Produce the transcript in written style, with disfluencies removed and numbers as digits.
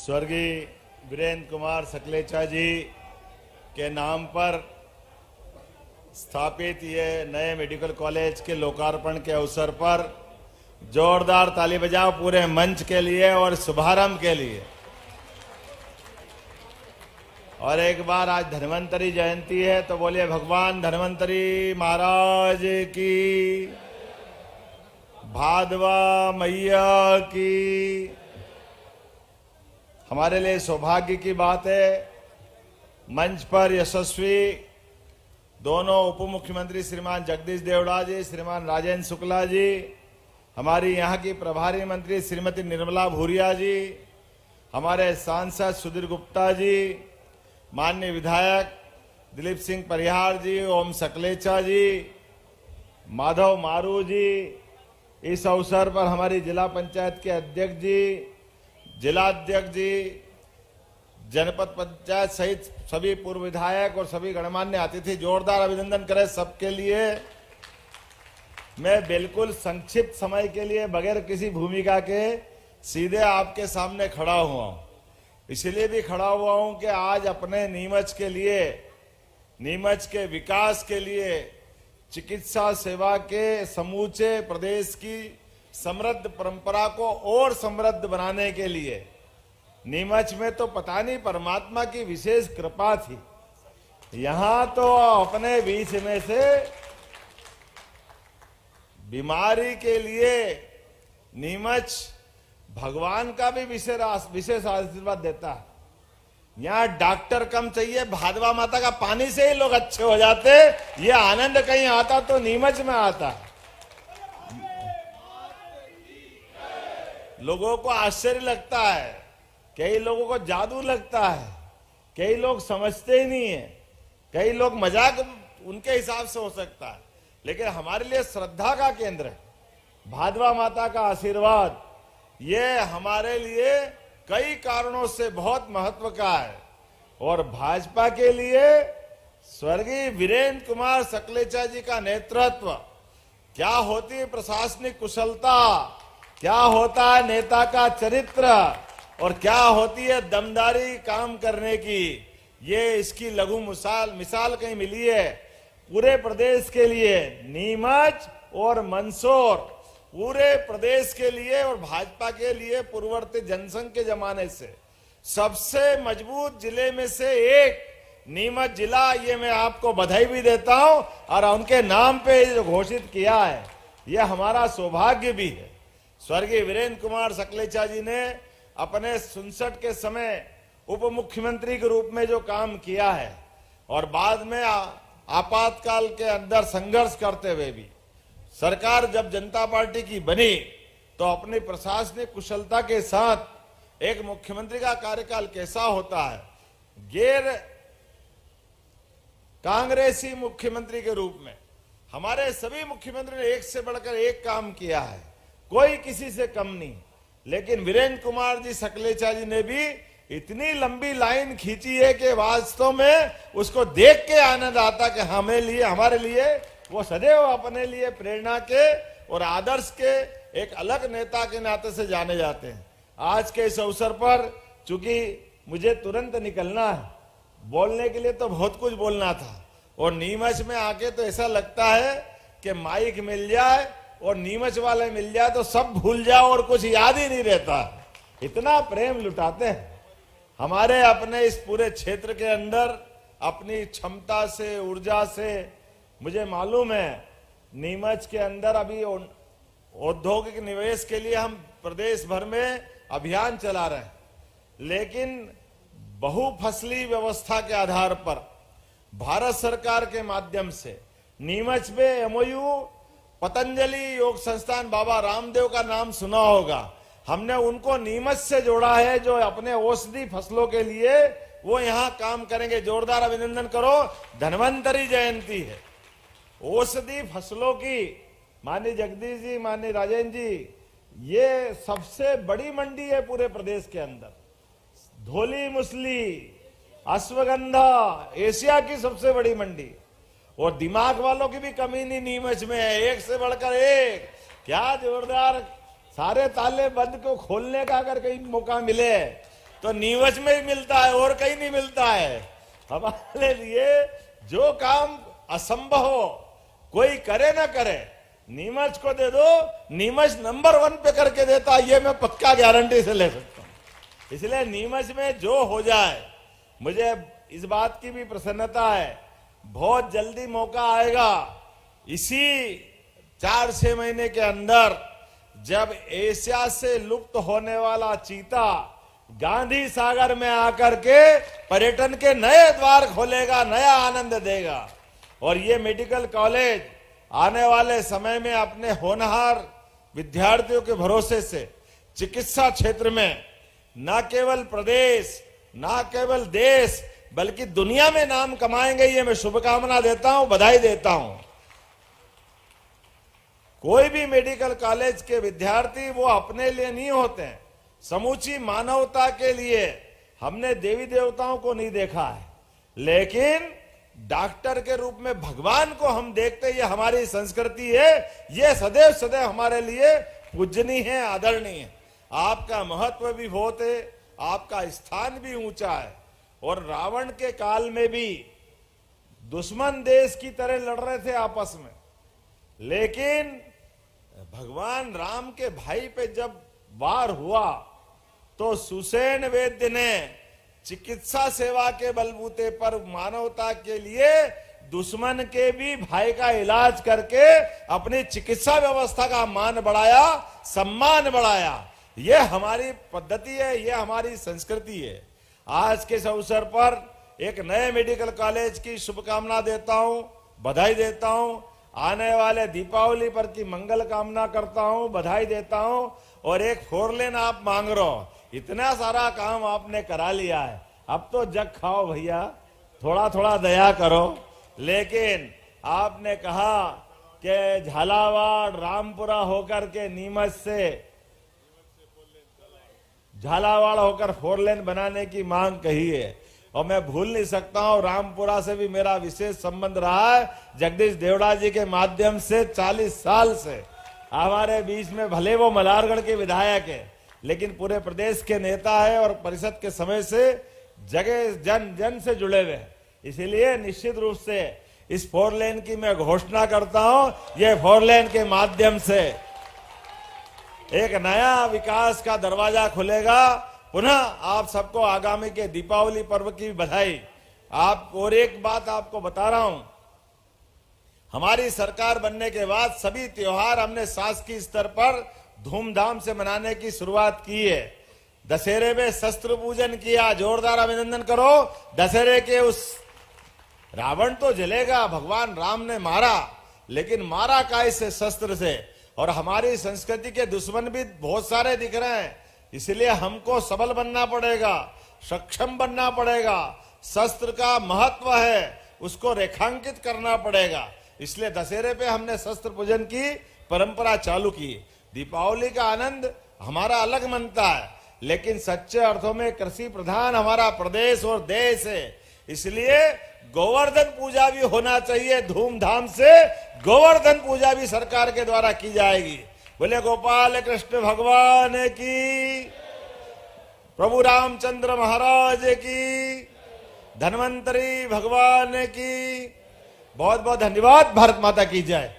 स्वर्गीय वीरेंद्र कुमार सकलेचा जी के नाम पर स्थापित ये नए मेडिकल कॉलेज के लोकार्पण के अवसर पर जोरदार ताली बजाओ पूरे मंच के लिए और शुभारंभ के लिए। और एक बार आज धन्वंतरी जयंती है तो बोलिए भगवान धन्वंतरी महाराज की, भादवा मैया की। हमारे लिए सौभाग्य की बात है मंच पर यशस्वी दोनों उप मुख्यमंत्री श्रीमान जगदीश देवड़ा जी, श्रीमान राजेंद्र शुक्ला जी, हमारी यहाँ की प्रभारी मंत्री श्रीमती निर्मला भूरिया जी, हमारे सांसद सुधीर गुप्ता जी, माननीय विधायक दिलीप सिंह परिहार जी, ओम सकलेचा जी, माधव मारू जी। इस अवसर पर हमारी जिला पंचायत के अध्यक्ष जी, जिलाध्यक्ष जी, जनपद पंचायत सहित सभी पूर्व विधायक और सभी गणमान्य अतिथि, जोरदार अभिनंदन करें सबके लिए। मैं बिल्कुल संक्षिप्त समय के लिए बगैर किसी भूमिका के सीधे आपके सामने खड़ा हुआ हूं। इसलिए भी खड़ा हुआ हूं कि आज अपने नीमच के लिए, नीमच के विकास के लिए, चिकित्सा सेवा के समूचे प्रदेश की समृद्ध परंपरा को और समृद्ध बनाने के लिए नीमच में तो पता नहीं परमात्मा की विशेष कृपा थी। यहां तो अपने बीच में से बीमारी के लिए नीमच भगवान का भी विशेष आशीर्वाद देता है। यहाँ डॉक्टर कम चाहिए, भादवा माता का पानी से ही लोग अच्छे हो जाते। ये आनंद कहीं आता तो नीमच में आता। लोगों को आश्चर्य लगता है, कई लोगों को जादू लगता है, कई लोग समझते ही नहीं है, कई लोग मजाक उनके हिसाब से हो सकता है, लेकिन हमारे लिए श्रद्धा का केंद्र है। भादवा माता का आशीर्वाद ये हमारे लिए कई कारणों से बहुत महत्व का है। और भाजपा के लिए स्वर्गीय वीरेंद्र कुमार सकलेचा जी का नेतृत्व, क्या होती है प्रशासनिक कुशलता, क्या होता है नेता का चरित्र और क्या होती है दमदारी काम करने की, ये इसकी लघु मिसाल कहीं मिली है। पूरे प्रदेश के लिए नीमच और मंदसौर, पूरे प्रदेश के लिए और भाजपा के लिए पूर्ववर्ती जनसंघ के जमाने से सबसे मजबूत जिले में से एक नीमच जिला, ये मैं आपको बधाई भी देता हूं। और उनके नाम पे जो घोषित किया है ये हमारा सौभाग्य भी है। स्वर्गीय वीरेंद्र कुमार सकलेचा जी ने अपने 67 के समय उप मुख्यमंत्री के रूप में जो काम किया है और बाद में आपातकाल के अंदर संघर्ष करते हुए भी सरकार जब जनता पार्टी की बनी तो अपनी प्रशासनिक कुशलता के साथ एक मुख्यमंत्री का कार्यकाल कैसा होता है, गैर कांग्रेसी मुख्यमंत्री के रूप में हमारे सभी मुख्यमंत्री ने एक से बढ़कर एक काम किया है, कोई किसी से कम नहीं। लेकिन वीरेंद्र कुमार जी सकलेचा जी ने भी इतनी लंबी लाइन खींची है कि वास्तव में उसको देख के आनंद आता कि हमारे लिए वो सदैव अपने लिए प्रेरणा के और आदर्श के एक अलग नेता के नाते से जाने जाते हैं। आज के इस अवसर पर चूंकि मुझे तुरंत निकलना है, बोलने के लिए तो बहुत कुछ बोलना था और नीमच में आके तो ऐसा लगता है कि माइक मिल जाए और नीमच वाले मिल जाए तो सब भूल जाओ और कुछ याद ही नहीं रहता। इतना प्रेम लुटाते हैं। हमारे अपने इस पूरे क्षेत्र के अंदर अपनी क्षमता से, ऊर्जा से, मुझे मालूम है नीमच के अंदर अभी औद्योगिक निवेश के लिए हम प्रदेश भर में अभियान चला रहे हैं, लेकिन बहुफसली व्यवस्था के आधार पर भारत सरकार के माध्यम से नीमच में एमओयू पतंजलि योग संस्थान बाबा रामदेव का नाम सुना होगा, हमने उनको नीमच से जोड़ा है जो अपने औषधि फसलों के लिए वो यहाँ काम करेंगे। जोरदार अभिनंदन करो, धन्वंतरी जयंती है औषधि फसलों की। माननीय जगदीश जी, माननीय राजेंद्र जी, ये सबसे बड़ी मंडी है पूरे प्रदेश के अंदर। धोली मुसली, अश्वगंधा एशिया की सबसे बड़ी मंडी और दिमाग वालों की भी कमी नहीं नीमच में है, एक से बढ़कर एक। क्या जोरदार, सारे ताले बंद को खोलने का अगर कहीं मौका मिले तो नीमच में ही मिलता है, और कहीं नहीं मिलता है। हमारे लिए जो काम असंभव हो, कोई करे ना करे, नीमच को दे दो, नीमच नंबर 1 पे करके देता, ये मैं पक्का गारंटी से ले सकता हूं। इसलिए नीमच में जो हो जाए, मुझे इस बात की भी प्रसन्नता है, बहुत जल्दी मौका आएगा, इसी 4-6 महीने के अंदर, जब एशिया से लुप्त होने वाला चीता गांधी सागर में आकर के पर्यटन के नए द्वार खोलेगा, नया आनंद देगा। और ये मेडिकल कॉलेज आने वाले समय में अपने होनहार विद्यार्थियों के भरोसे से चिकित्सा क्षेत्र में न केवल प्रदेश, न केवल देश, बल्कि दुनिया में नाम कमाएंगे। ये मैं शुभकामना देता हूं, बधाई देता हूं। कोई भी मेडिकल कॉलेज के विद्यार्थी वो अपने लिए नहीं होते हैं, समूची मानवता के लिए। हमने देवी देवताओं को नहीं देखा है, लेकिन डॉक्टर के रूप में भगवान को हम देखते, ये हमारी संस्कृति है। ये सदैव सदैव हमारे लिए पूजनीय है, आदरणीय है। आपका महत्व भी बहुत है, आपका स्थान भी ऊंचा है। और रावण के काल में भी दुश्मन देश की तरह लड़ रहे थे आपस में, लेकिन भगवान राम के भाई पे जब वार हुआ तो सुसेन वैद्य ने चिकित्सा सेवा के बलबूते पर मानवता के लिए दुश्मन के भी भाई का इलाज करके अपनी चिकित्सा व्यवस्था का मान बढ़ाया, सम्मान बढ़ाया। ये हमारी पद्धति है, ये हमारी संस्कृति है। आज के इस अवसर पर एक नए मेडिकल कॉलेज की शुभकामना देता हूं, बधाई देता हूं। आने वाले दीपावली पर की मंगल कामना करता हूं, बधाई देता हूं। और एक 4 लेन आप मांग रहे हो, इतना सारा काम आपने करा लिया है, अब तो जग खाओ भैया, थोड़ा थोड़ा दया करो। लेकिन आपने कहा कि झालावाड़ रामपुरा होकर के नीमच से झालावाड़ होकर 4 लेन बनाने की मांग कही है, और मैं भूल नहीं सकता हूं, रामपुरा से भी मेरा विशेष संबंध रहा है। जगदीश देवड़ा जी के माध्यम से 40 साल से हमारे बीच में, भले वो मल्हारगढ़ के विधायक है, लेकिन पूरे प्रदेश के नेता है और परिषद के समय से जगह जन जन से जुड़े हुए हैं। इसीलिए निश्चित रूप से इस 4 लेन की मैं घोषणा करता हूं। ये 4 लेन के माध्यम से एक नया विकास का दरवाजा खुलेगा। पुनः आप सबको आगामी के दीपावली पर्व की बधाई। आप और एक बात आपको बता रहा हूं, हमारी सरकार बनने के बाद सभी त्योहार हमने शासकीय स्तर पर धूमधाम से मनाने की शुरुआत की है। दशहरे में शस्त्र पूजन किया, जोरदार अभिनंदन करो। दशहरे के उस रावण तो जलेगा, भगवान राम ने मारा, लेकिन मारा काय से? शस्त्र से। और हमारी संस्कृति के दुश्मन भी बहुत सारे दिख रहे हैं, इसलिए हमको सबल बनना पड़ेगा, सक्षम बनना पड़ेगा। शस्त्र का महत्व है, उसको रेखांकित करना पड़ेगा। इसलिए दशहरे पे हमने शस्त्र पूजन की परंपरा चालू की। दीपावली का आनंद हमारा अलग मनता है, लेकिन सच्चे अर्थों में कृषि प्रधान हमारा प्रदेश और देश है। इसलिए गोवर्धन पूजा भी होना चाहिए धूमधाम से। गोवर्धन पूजा भी सरकार के द्वारा की जाएगी। बोले गोपाल कृष्ण भगवान की, प्रभु रामचंद्र महाराज की, धन्वंतरी भगवान की। बहुत बहुत धन्यवाद। भारत माता की जय।